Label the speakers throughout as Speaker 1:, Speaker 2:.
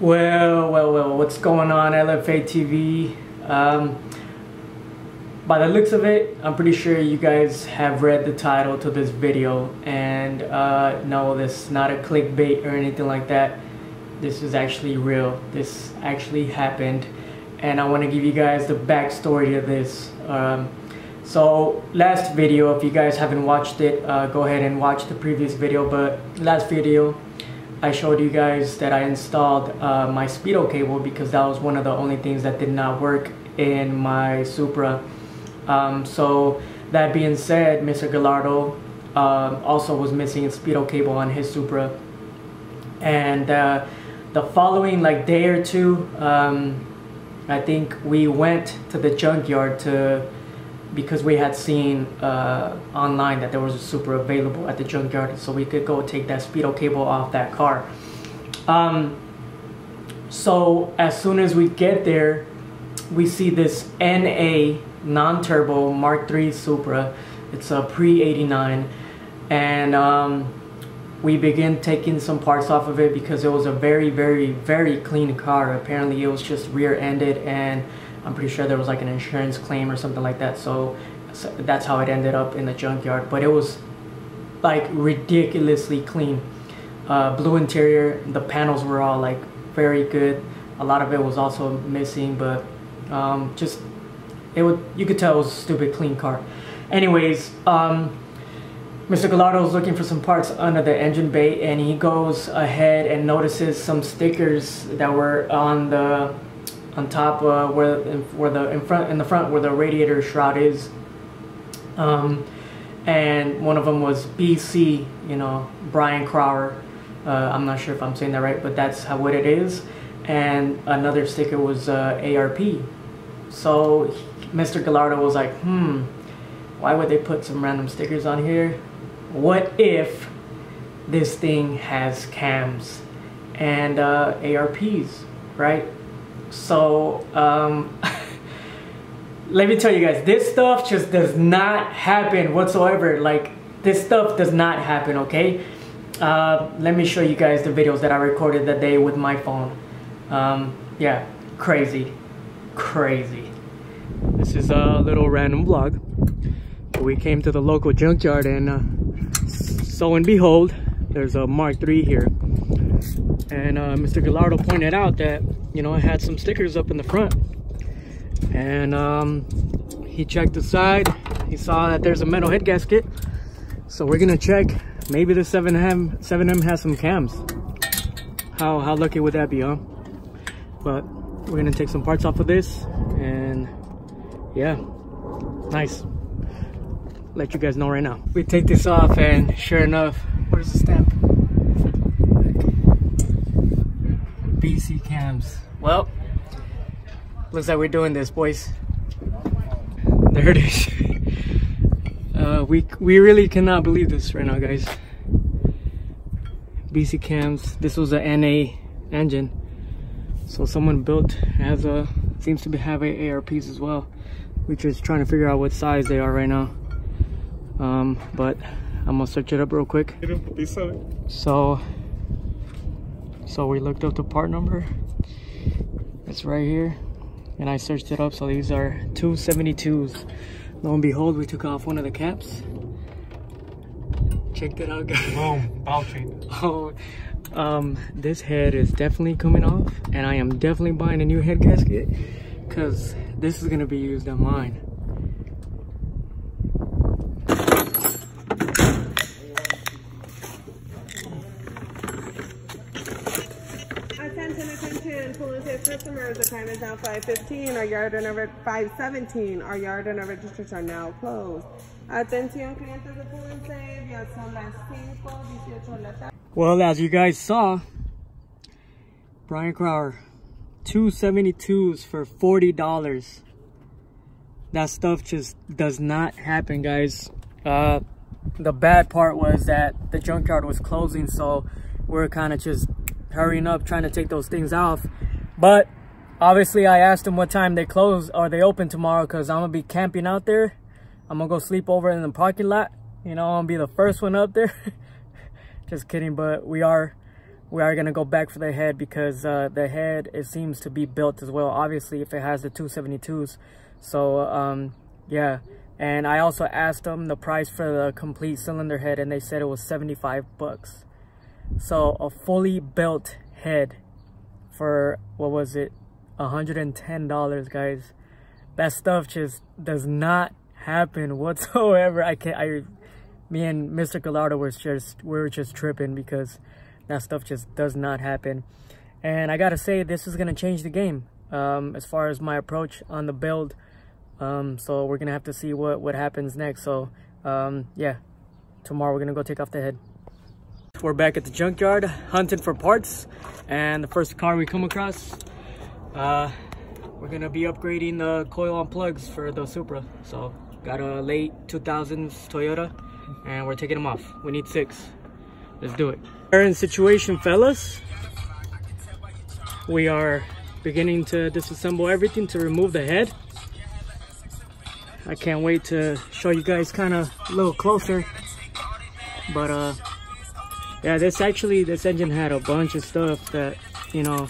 Speaker 1: Well, what's going on, LFATV? By the looks of it, I'm pretty sure you guys have read the title to this video, and no, this is not a clickbait or anything like that. This is actually real. This actually happened, and I want to give you guys the backstory of this. So last video, if you guys haven't watched it, go ahead and watch the previous video. But last video, I showed you guys that I installed my speedo cable because that was one of the only things that did not work in my Supra. So that being said, Mr. Gallardo also was missing a speedo cable on his Supra, and the following day or two, I think we went to the junkyard because we had seen online that there was a Supra available at the junkyard, so we could go take that speedo cable off that car. So as soon as we get there, we see this NA non-turbo Mk3 Supra. It's a pre-89, and we begin taking some parts off of it because it was a very clean car. Apparently it was just rear-ended, and I'm pretty sure there was like an insurance claim or something like that, so that's how it ended up in the junkyard. But it was like ridiculously clean. Blue interior, the panels were all like very good. A lot of it was also missing, but just you could tell it was a stupid clean car. Anyways, Mr. Gallardo was looking for some parts under the engine bay, and he goes ahead and notices some stickers that were on top in the front where the radiator shroud is, and one of them was BC, Brian Crower. I'm not sure if I'm saying that right, but that's what it is. And another sticker was ARP. So Mr. Gallardo was like, why would they put some random stickers on here? What if this thing has cams and ARPs, right? So let me tell you guys, this stuff just does not happen whatsoever. Like, this stuff does not happen, okay? Let me show you guys the videos that I recorded that day with my phone. Yeah, crazy. This is a little random vlog. We came to the local junkyard, and so and behold, there's a Mk3 here. And Mr. Gallardo pointed out that, it had some stickers up in the front. And he checked the side. He saw that there's a metal head gasket. So we're gonna check. Maybe the 7M has some cams. How lucky would that be, huh? But we're gonna take some parts off of this, and yeah, nice. Let you guys know right now. We take this off, and sure enough, where's the stamp? BC cams. Well, looks like we're doing this, boys. There it is. We really cannot believe this right now, guys. BC cams. This was a NA engine, so someone seems to have ARPs as well. We're just trying to figure out what size they are right now. But I'm gonna search it up real quick. So we looked up the part number. It's right here, and I searched it up. So these are 272s. Lo and behold, we took off one of the caps. Check that out, guys.
Speaker 2: Boom, Baltry.
Speaker 1: Oh, this head is definitely coming off, and I am definitely buying a new head gasket because this is gonna be used on mine.
Speaker 3: Attention, pulling safe customers. The time is now 5:15. Our yard and 5:17. Our yard and our registers are now closed. Atención, clientes de pulling safe. Ya son las 5:18 la tarde.
Speaker 1: Well, as you guys saw, Brian Crower, 272s for $40. That stuff just does not happen, guys. The bad part was that the junkyard was closing, so we're kind of just hurrying up trying to take those things off. But obviously I asked them what time they close or they open tomorrow, because I'm gonna be camping out there. I'm gonna go sleep over in the parking lot. I'm gonna be the first one up there. Just kidding, but we are we are gonna go back for the head, because the head, it seems to be built as well, obviously, if it has the 272s. So yeah, and I also asked them the price for the complete cylinder head, and they said it was 75 bucks. So a fully built head for, what was it, $110, guys. That stuff just does not happen whatsoever. Me and Mr. Gallardo were just tripping, because that stuff just does not happen. And I gotta say, this is gonna change the game as far as my approach on the build. So we're gonna have to see what happens next. So yeah, tomorrow we're gonna go take off the head. We're back at the junkyard hunting for parts, and the first car we come across, we're gonna be upgrading the coil on plugs for the Supra. So got a late 2000s Toyota, and we're taking them off. We need 6. Let's do it. Current situation, fellas. We are beginning to disassemble everything to remove the head. I can't wait to show you guys kind of a little closer. But yeah, this engine had a bunch of stuff that, you know,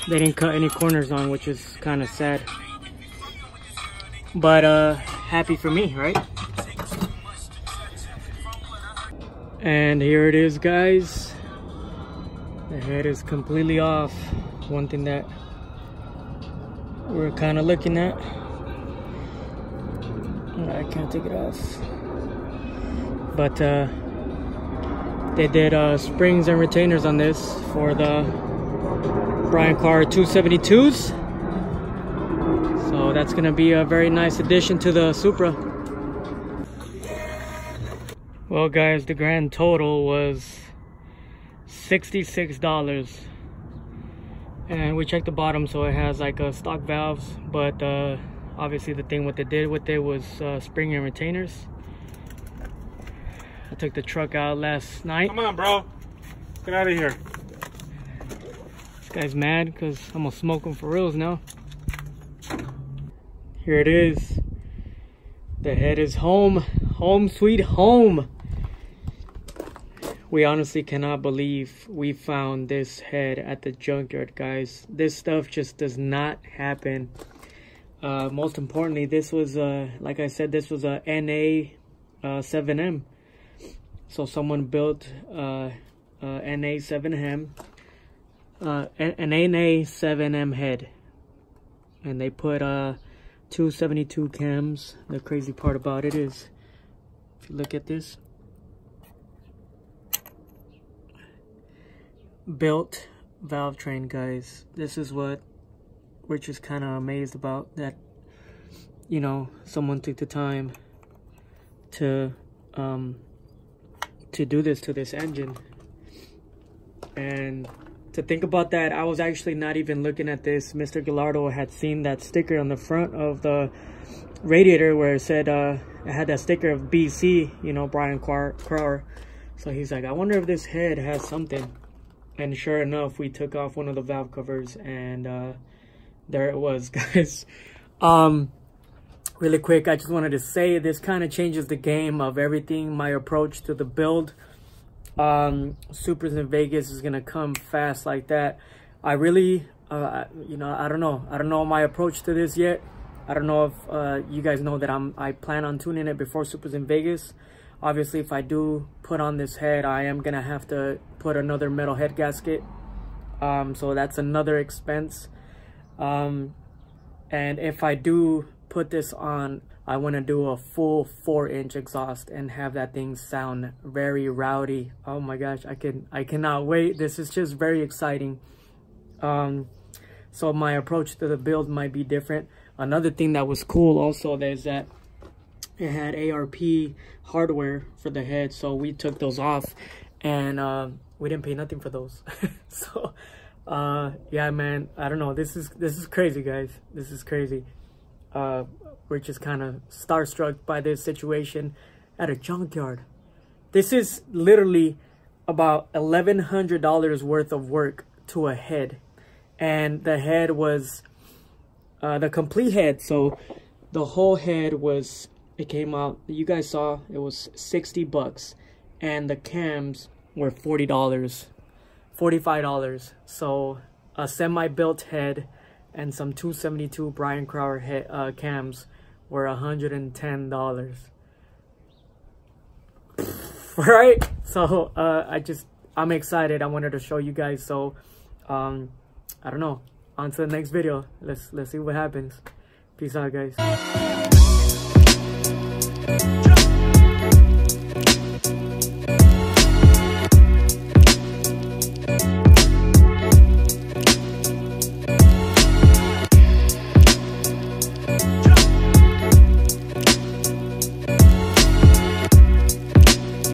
Speaker 1: they didn't cut any corners on, which is kind of sad. But happy for me, right? And here it is, guys. The head is completely off. One thing that we're kind of looking at. I can't take it off. But they did springs and retainers on this for the Brian Carr 272s. So that's gonna be a very nice addition to the Supra. Well, guys, the grand total was $66. And we checked the bottom, so it has like stock valves, but obviously the thing what they did with it was spring and retainers. I took the truck out last night.
Speaker 2: Come on, bro. Get out of here.
Speaker 1: This guy's mad because I'm gonna smoke him for reals now. Here it is. The head is home. Home sweet home. We honestly cannot believe we found this head at the junkyard, guys. This stuff just does not happen. Most importantly, this was like I said, this was a NA 7M. So someone built NA 7M, an NA 7M head, and they put 272 cams. The crazy part about it is, if you look at this, built valve train, guys. This is what we're just kind of amazed about, that, you know, someone took the time to do this to this engine. And to think about that, I was actually not even looking at this. Mr. Gallardo had seen that sticker on the front of the radiator where it said it had that sticker of BC, you know, Brian Carr. So he's like, I wonder if this head has something. And sure enough, we took off one of the valve covers, and there it was, guys. Really quick, I just wanted to say this kind of changes the game of everything. My approach to the build. Supras in Vegas is gonna come fast like that. I really, you know, I don't know my approach to this yet. I don't know if you guys know that I plan on tuning it before Supras in Vegas. Obviously, if I do put on this head, I am gonna have to put another metal head gasket. So that's another expense. And if I do put this on, I want to do a full 4-inch exhaust and have that thing sound very rowdy. Oh my gosh, I cannot wait. This is just very exciting. So my approach to the build might be different. Another thing that was cool also is that it had ARP hardware for the head, so we took those off, and we didn't pay nothing for those. So yeah, man, I don't know, this is crazy, guys. This is crazy. We're just kind of starstruck by this situation at a junkyard. This is literally about $1,100 worth of work to a head, and the head was the complete head. So the whole head was, it came out, you guys saw, it was 60 bucks, and the cams were $40 $45. So a semi-built head and some 272 Brian Crower cams were $110. Right? So I'm excited. I wanted to show you guys. So I don't know, on to the next video. Let's see what happens. Peace out, guys.